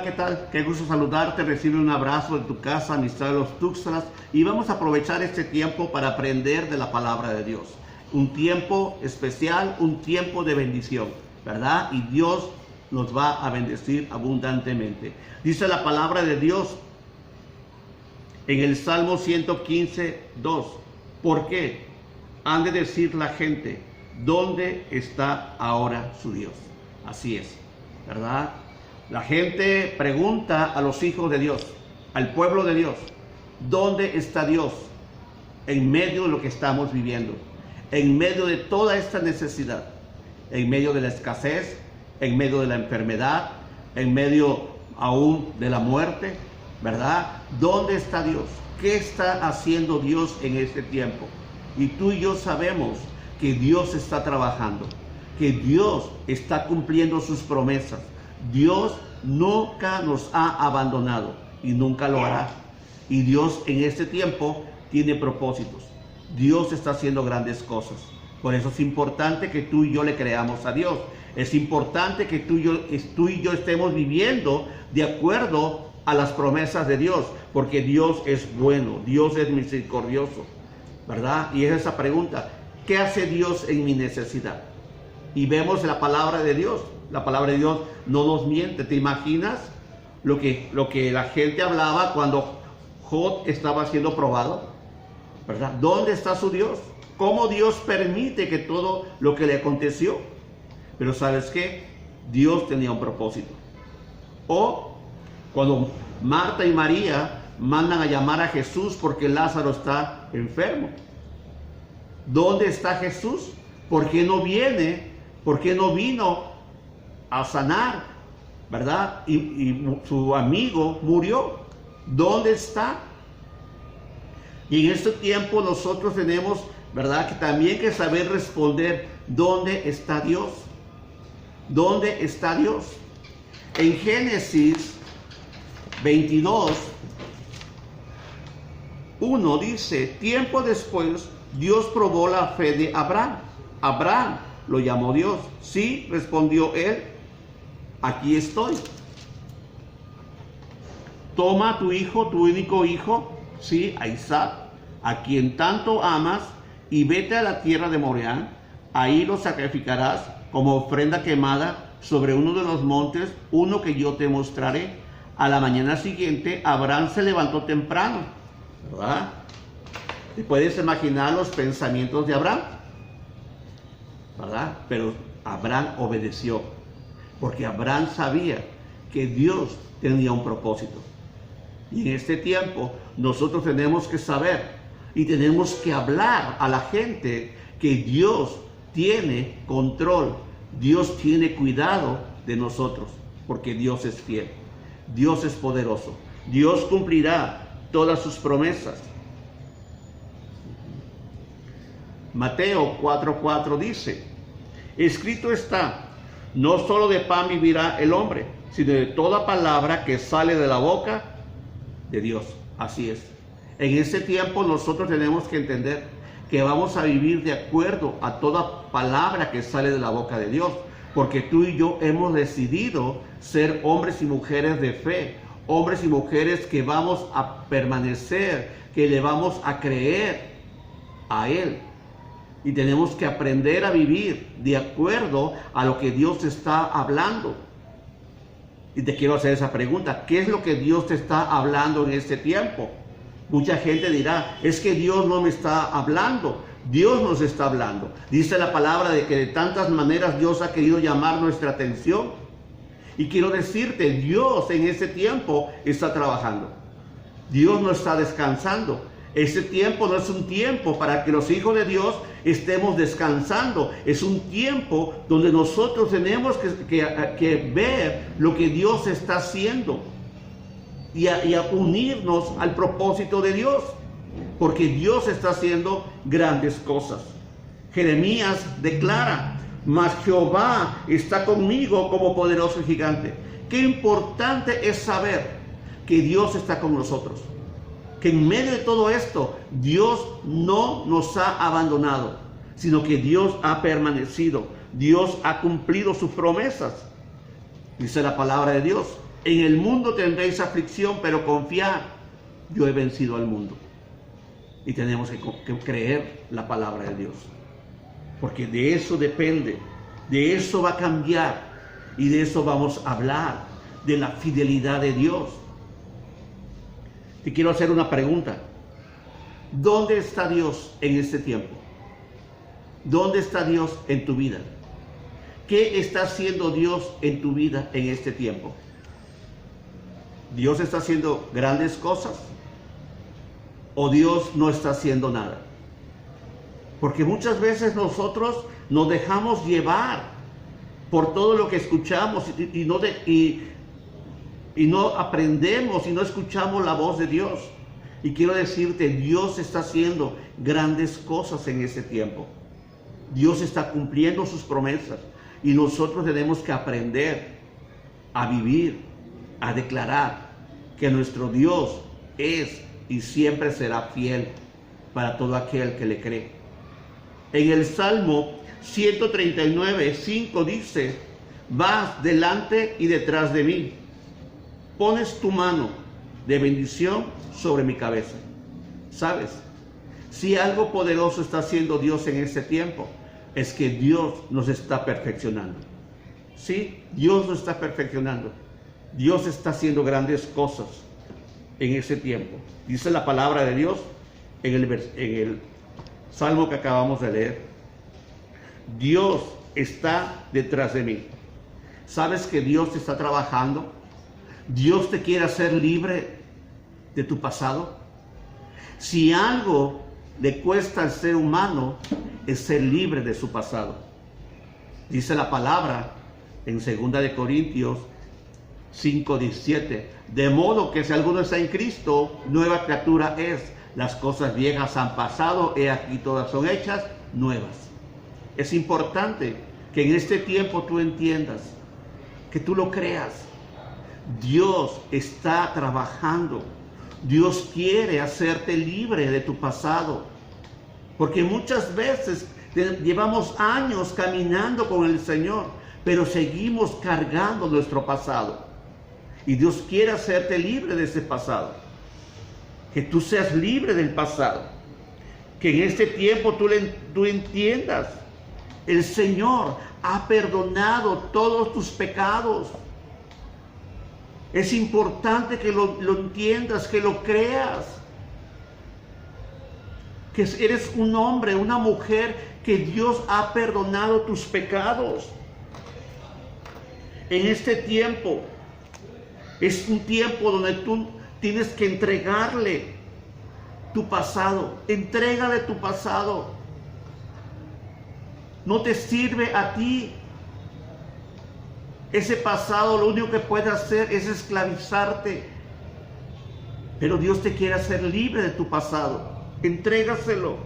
¿qué tal? Qué gusto saludarte, recibe un abrazo en tu casa, amistad de los Tuxtlas, y vamos a aprovechar este tiempo para aprender de la palabra de Dios. Un tiempo especial, un tiempo de bendición, ¿verdad? Y Dios nos va a bendecir abundantemente. Dice la palabra de Dios en el Salmo 115, 2. ¿Por qué? Han de decir la gente, ¿dónde está ahora su Dios? Así es, ¿verdad? La gente pregunta a los hijos de Dios, al pueblo de Dios, ¿dónde está Dios en medio de lo que estamos viviendo? En medio de toda esta necesidad, en medio de la escasez, en medio de la enfermedad, en medio aún de la muerte, ¿verdad? ¿Dónde está Dios? ¿Qué está haciendo Dios en este tiempo? Y tú y yo sabemos que Dios está trabajando, que Dios está cumpliendo sus promesas. Dios nunca nos ha abandonado y nunca lo hará. Y Dios en este tiempo tiene propósitos. Dios está haciendo grandes cosas. Por eso es importante que tú y yo le creamos a Dios. Es importante que tú y yo estemos viviendo de acuerdo a las promesas de Dios, porque Dios es bueno, Dios es misericordioso, ¿verdad? Y es esa pregunta, ¿qué hace Dios en mi necesidad? Y vemos la palabra de Dios. La palabra de Dios no nos miente. ¿Te imaginas lo que la gente hablaba cuando Job estaba siendo probado? ¿Verdad? ¿Dónde está su Dios? ¿Cómo Dios permite que todo lo que le aconteció? Pero ¿sabes qué? Dios tenía un propósito. O cuando Marta y María mandan a llamar a Jesús porque Lázaro está enfermo. ¿Dónde está Jesús? ¿Por qué no viene? ¿Por qué no vino a sanar? ¿Verdad? Y su amigo murió. ¿Dónde está? Y en este tiempo nosotros tenemos, ¿verdad?, que también que saber responder, ¿dónde está Dios? ¿Dónde está Dios? En Génesis 22, 1 dice, tiempo después Dios probó la fe de Abraham. Abraham lo llamó Dios. Sí, respondió él, aquí estoy. Toma a tu hijo, tu único hijo, sí, a Isaac, a quien tanto amas, y vete a la tierra de Moriah. Ahí lo sacrificarás como ofrenda quemada sobre uno de los montes, uno que yo te mostraré. A la mañana siguiente, Abraham se levantó temprano, ¿verdad? ¿Te puedes imaginar los pensamientos de Abraham? ¿Verdad? Pero Abraham obedeció, porque Abraham sabía que Dios tenía un propósito. Y en este tiempo nosotros tenemos que saber y tenemos que hablar a la gente que Dios tiene control, Dios tiene cuidado de nosotros, porque Dios es fiel, Dios es poderoso, Dios cumplirá todas sus promesas. Mateo 4:4 dice, escrito está, no solo de pan vivirá el hombre, sino de toda palabra que sale de la boca de Dios. Así es. En este tiempo nosotros tenemos que entender que vamos a vivir de acuerdo a toda palabra que sale de la boca de Dios, porque tú y yo hemos decidido ser hombres y mujeres de fe, hombres y mujeres que vamos a permanecer, que le vamos a creer a Él. Y tenemos que aprender a vivir de acuerdo a lo que Dios está hablando. Y te quiero hacer esa pregunta, ¿qué es lo que Dios te está hablando en este tiempo? Mucha gente dirá, es que Dios no me está hablando. Dios nos está hablando. Dice la palabra de que de tantas maneras Dios ha querido llamar nuestra atención. Y quiero decirte, Dios en este tiempo está trabajando. Dios no está descansando. Este tiempo no es un tiempo para que los hijos de Dios estemos descansando. Es un tiempo donde nosotros tenemos que ver lo que Dios está haciendo y a unirnos al propósito de Dios, porque Dios está haciendo grandes cosas. Jeremías declara, mas Jehová está conmigo como poderoso gigante. Qué importante es saber que Dios está con nosotros, que en medio de todo esto Dios no nos ha abandonado, sino que Dios ha permanecido, Dios ha cumplido sus promesas. Dice la palabra de Dios En el mundo tendréis aflicción, pero confiad, yo he vencido al mundo. Y tenemos que creer la palabra de Dios, porque de eso depende, de eso va a cambiar, y de eso vamos a hablar, de la fidelidad de Dios. Te quiero hacer una pregunta. ¿Dónde está Dios en este tiempo? ¿Dónde está Dios en tu vida? ¿Qué está haciendo Dios en tu vida en este tiempo? ¿Dios está haciendo grandes cosas? ¿O Dios no está haciendo nada? Porque muchas veces nosotros nos dejamos llevar por todo lo que escuchamos y no aprendemos y no escuchamos la voz de Dios. Y quiero decirte, Dios está haciendo grandes cosas en ese tiempo. Dios está cumpliendo sus promesas y nosotros tenemos que aprender a vivir, a declarar que nuestro Dios es y siempre será fiel para todo aquel que le cree. En el Salmo 139:5 dice: vas delante y detrás de mí, pones tu mano de bendición sobre mi cabeza. ¿Sabes? Si algo poderoso está haciendo Dios en este tiempo, es que Dios nos está perfeccionando. Sí, Dios nos está perfeccionando. Dios está haciendo grandes cosas en ese tiempo. Dice la palabra de Dios en el Salmo que acabamos de leer: Dios está detrás de mí. ¿Sabes que Dios te está trabajando? Dios te quiere hacer libre de tu pasado. Si algo le cuesta al ser humano, es ser libre de su pasado. Dice la palabra en 2 Corintios 5:17: de modo que si alguno está en Cristo, nueva criatura es. Las cosas viejas han pasado, he aquí todas son hechas nuevas. Es importante que en este tiempo tú entiendas, que tú lo creas. Dios está trabajando. Dios quiere hacerte libre de tu pasado. Porque muchas veces llevamos años caminando con el Señor, pero seguimos cargando nuestro pasado. Y Dios quiere hacerte libre de ese pasado. Que tú seas libre del pasado. Que en este tiempo tú entiendas: el Señor ha perdonado todos tus pecados. Es importante que lo entiendas, que lo creas. Que eres un hombre, una mujer, que Dios ha perdonado tus pecados. En este tiempo, es un tiempo donde tú tienes que entregarle tu pasado. Entrégale tu pasado. No te sirve a ti. Ese pasado lo único que puede hacer es esclavizarte. Pero Dios te quiere hacer libre de tu pasado. Entrégaselo.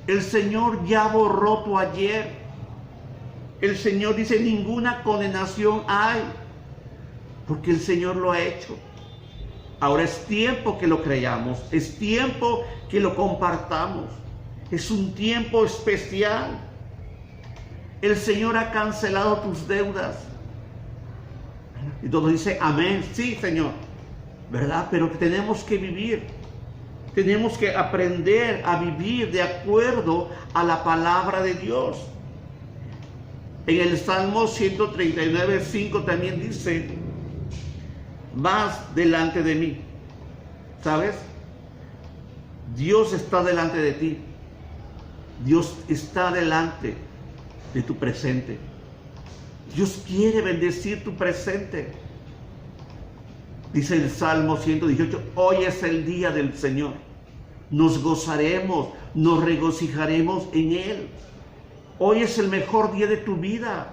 El Señor ya borró tu ayer. El Señor dice: ninguna condenación hay, porque el Señor lo ha hecho. Ahora es tiempo que lo creamos. Es tiempo que lo compartamos. Es un tiempo especial. El Señor ha cancelado tus deudas. Y todos dicen amén. Sí, Señor, ¿verdad? Pero tenemos que vivir. Tenemos que aprender a vivir de acuerdo a la palabra de Dios. En el Salmo 139:5 también dice: vas delante de mí. ¿Sabes? Dios está delante de ti. Dios está delante de tu presente. Dios quiere bendecir tu presente. Dice el Salmo 118: hoy es el día del Señor. Nos gozaremos, nos regocijaremos en Él. Hoy es el mejor día de tu vida.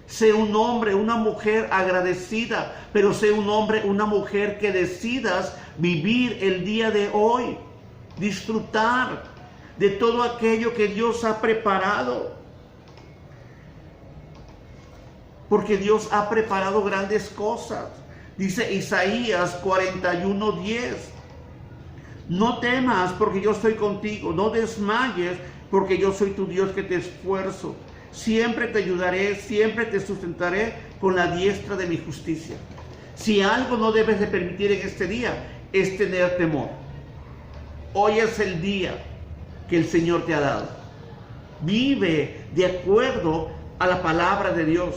Sé un hombre, una mujer agradecida, pero sé un hombre, una mujer que decidas vivir el día de hoy. Disfrutar de todo aquello que Dios ha preparado. Porque Dios ha preparado grandes cosas. Dice Isaías 41:10: no temas, porque yo estoy contigo. No desmayes, porque yo soy tu Dios que te esfuerzo. siempre te ayudaré, siempre te sustentaré con la diestra de mi justicia. Si algo no debes de permitir en este día, es tener temor. Hoy es el día que el Señor te ha dado. Vive de acuerdo a la palabra de Dios.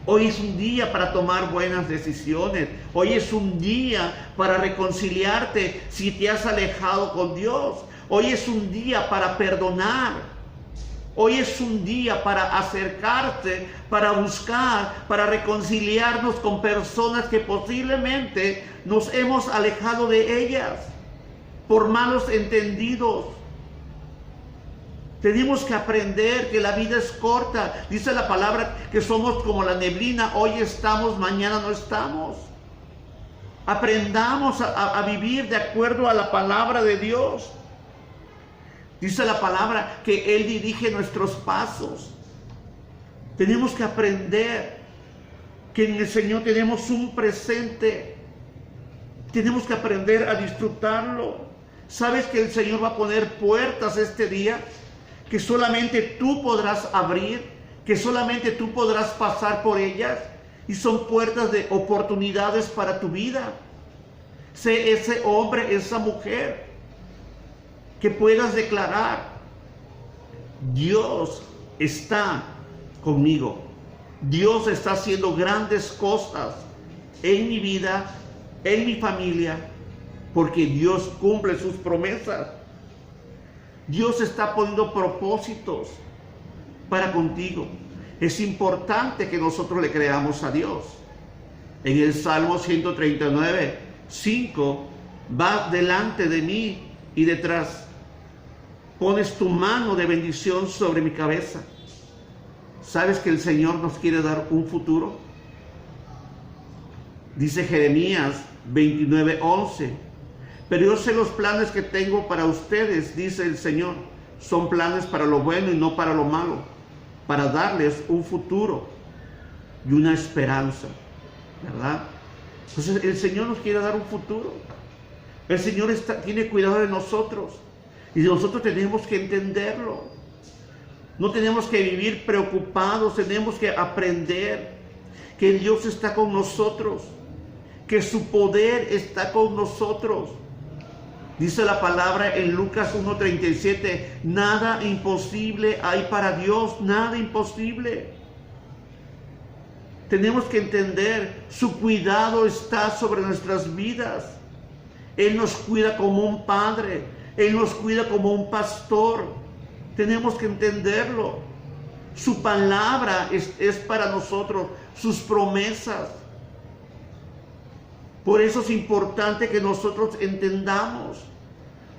Hoy es un día para tomar buenas decisiones. Hoy es un día para reconciliarte si te has alejado con Dios. Hoy es un día para perdonar. Hoy es un día para acercarte, para buscar, para reconciliarnos con personas que posiblemente nos hemos alejado de ellas por malos entendidos. Tenemos que aprender que la vida es corta. Dice la palabra que somos como la neblina. Hoy estamos, mañana no estamos. Aprendamos a vivir de acuerdo a la palabra de Dios. Dice la palabra que Él dirige nuestros pasos. Tenemos que aprender que en el Señor tenemos un presente. Tenemos que aprender a disfrutarlo. ¿Sabes que el Señor va a poner puertas este día que solamente tú podrás abrir, que solamente tú podrás pasar por ellas? Y son puertas de oportunidades para tu vida. Sé ese hombre, esa mujer que puedas declarar: Dios está conmigo. Dios está haciendo grandes cosas en mi vida, en mi familia, porque Dios cumple sus promesas. Dios está poniendo propósitos para contigo. Es importante que nosotros le creamos a Dios. En el Salmo 139, 5, va delante de mí y detrás. Pones tu mano de bendición sobre mi cabeza. ¿Sabes que el Señor nos quiere dar un futuro? Dice Jeremías 29:11. Pero yo sé los planes que tengo para ustedes, dice el Señor. Son planes para lo bueno y no para lo malo, para darles un futuro y una esperanza, ¿verdad? Entonces el Señor nos quiere dar un futuro. El Señor tiene cuidado de nosotros y nosotros tenemos que entenderlo. No tenemos que vivir preocupados, tenemos que aprender que Dios está con nosotros, que su poder está con nosotros. Dice la palabra en Lucas 1:37, nada imposible hay para Dios, nada imposible. Tenemos que entender, su cuidado está sobre nuestras vidas. Él nos cuida como un padre, Él nos cuida como un pastor. Tenemos que entenderlo. Su palabra es para nosotros, sus promesas. Por eso es importante que nosotros entendamos,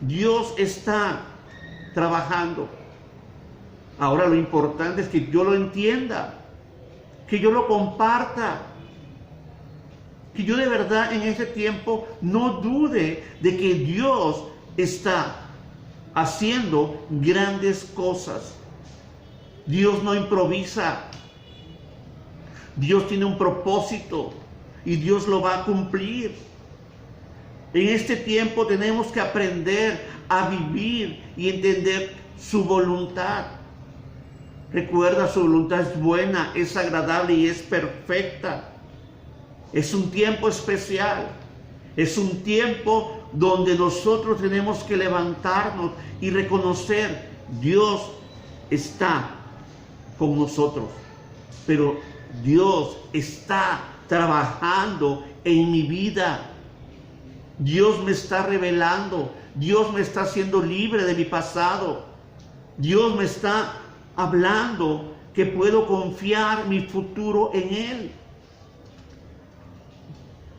Dios está trabajando. Ahora lo importante es que yo lo entienda, que yo lo comparta, que yo de verdad en ese tiempo no dude de que Dios está haciendo grandes cosas. Dios no improvisa. Dios tiene un propósito y Dios lo va a cumplir. En este tiempo tenemos que aprender a vivir y entender su voluntad. Recuerda, su voluntad es buena, es agradable y es perfecta. Es un tiempo especial. Es un tiempo donde nosotros tenemos que levantarnos y reconocer, Dios está con nosotros, pero Dios está trabajando en mi vida. Dios me está revelando, Dios me está haciendo libre de mi pasado. Dios me está hablando que puedo confiar mi futuro en Él.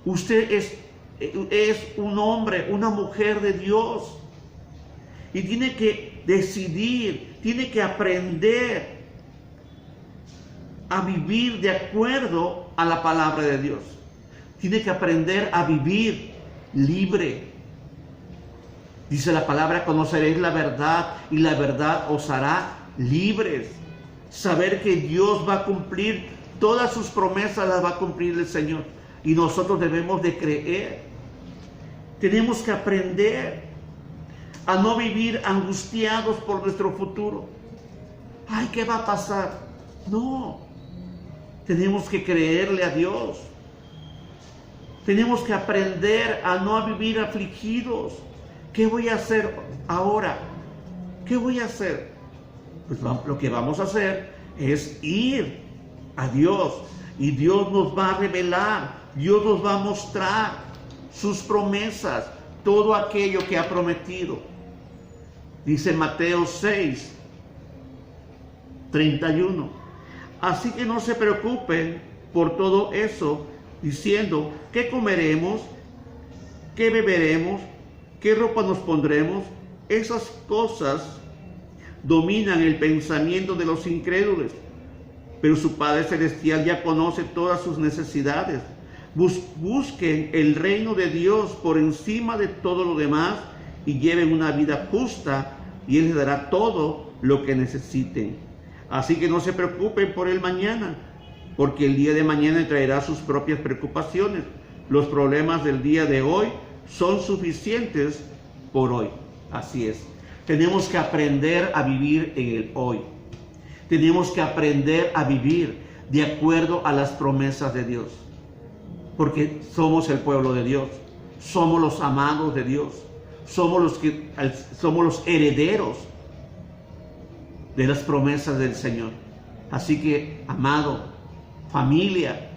Usted es un hombre, una mujer de Dios y tiene que decidir, tiene que aprender a vivir de acuerdo a la palabra de Dios. Tiene que aprender a vivir libre. Dice la palabra, conoceréis la verdad y la verdad os hará libres. Saber que Dios va a cumplir todas sus promesas, las va a cumplir el Señor. Y nosotros debemos de creer. Tenemos que aprender a no vivir angustiados por nuestro futuro, ay, ¿qué va a pasar? No, tenemos que creerle a Dios. Tenemos que aprender a no vivir afligidos. ¿Qué voy a hacer ahora? ¿Qué voy a hacer? Pues lo que vamos a hacer es ir a Dios, y Dios nos va a revelar, Dios nos va a mostrar sus promesas, todo aquello que ha prometido. Dice Mateo 6, 31. Así que no se preocupen por todo eso, diciendo, ¿qué comeremos? ¿Qué beberemos? ¿Qué ropa nos pondremos? Esas cosas dominan el pensamiento de los incrédulos, pero su Padre Celestial ya conoce todas sus necesidades. Busquen el reino de Dios por encima de todo lo demás y lleven una vida justa, y Él les dará todo lo que necesiten. Así que no se preocupen por el mañana, porque el día de mañana traerá sus propias preocupaciones. Los problemas del día de hoy son suficientes por hoy. Así es. Tenemos que aprender a vivir en el hoy. Tenemos que aprender a vivir de acuerdo a las promesas de Dios. Porque somos el pueblo de Dios. Somos los amados de Dios. Somos los herederos de las promesas del Señor. Así que, amado, familia,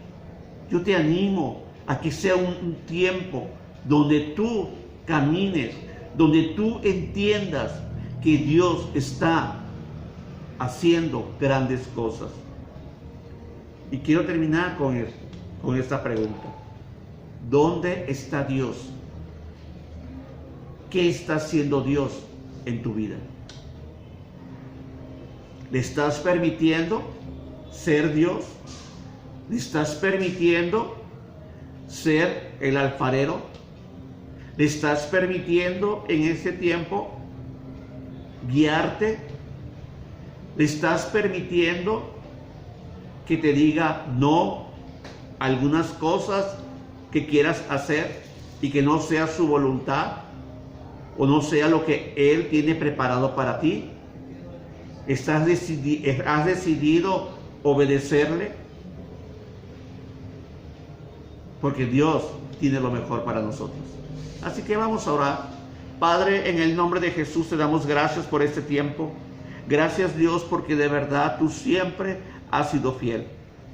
yo te animo a que sea un tiempo donde tú camines, donde tú entiendas que Dios está haciendo grandes cosas. Y quiero terminar con esta pregunta. ¿Dónde está Dios? ¿Qué está haciendo Dios en tu vida? ¿Le estás permitiendo ser Dios? ¿Le estás permitiendo ser el alfarero? ¿Le estás permitiendo en ese tiempo guiarte? ¿Le estás permitiendo que te diga no a algunas cosas que quieras hacer y que no sea su voluntad o no sea lo que Él tiene preparado para ti? ¿Has decidido obedecerle? Porque Dios tiene lo mejor para nosotros. Así que vamos a orar. Padre, en el nombre de Jesús te damos gracias por este tiempo. Gracias, Dios, porque de verdad tú siempre has sido fiel.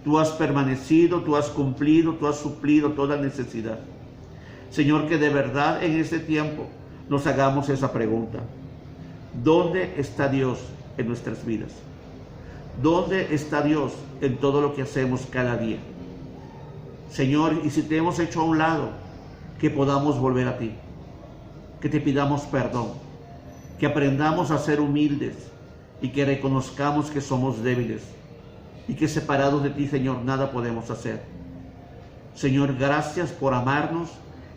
Tú has permanecido, tú has cumplido, tú has suplido toda necesidad. Señor, que de verdad en este tiempo nos hagamos esa pregunta. ¿Dónde está Dios en nuestras vidas? ¿Dónde está Dios en todo lo que hacemos cada día? Señor, y si te hemos hecho a un lado, que podamos volver a ti, que te pidamos perdón, que aprendamos a ser humildes y que reconozcamos que somos débiles y que separados de ti, Señor, nada podemos hacer. Señor, gracias por amarnos,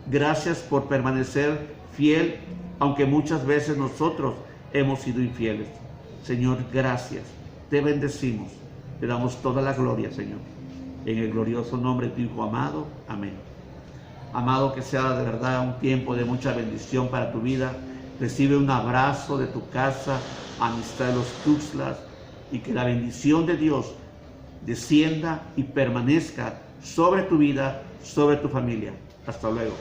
gracias por permanecer fiel, aunque muchas veces nosotros hemos sido infieles. Señor, gracias, te bendecimos, te damos toda la gloria, Señor, en el glorioso nombre de tu Hijo amado. Amén. Amado, que sea de verdad un tiempo de mucha bendición para tu vida. Recibe un abrazo de tu casa, Amistad de los Tuxtlas, y que la bendición de Dios descienda y permanezca sobre tu vida, sobre tu familia. Hasta luego.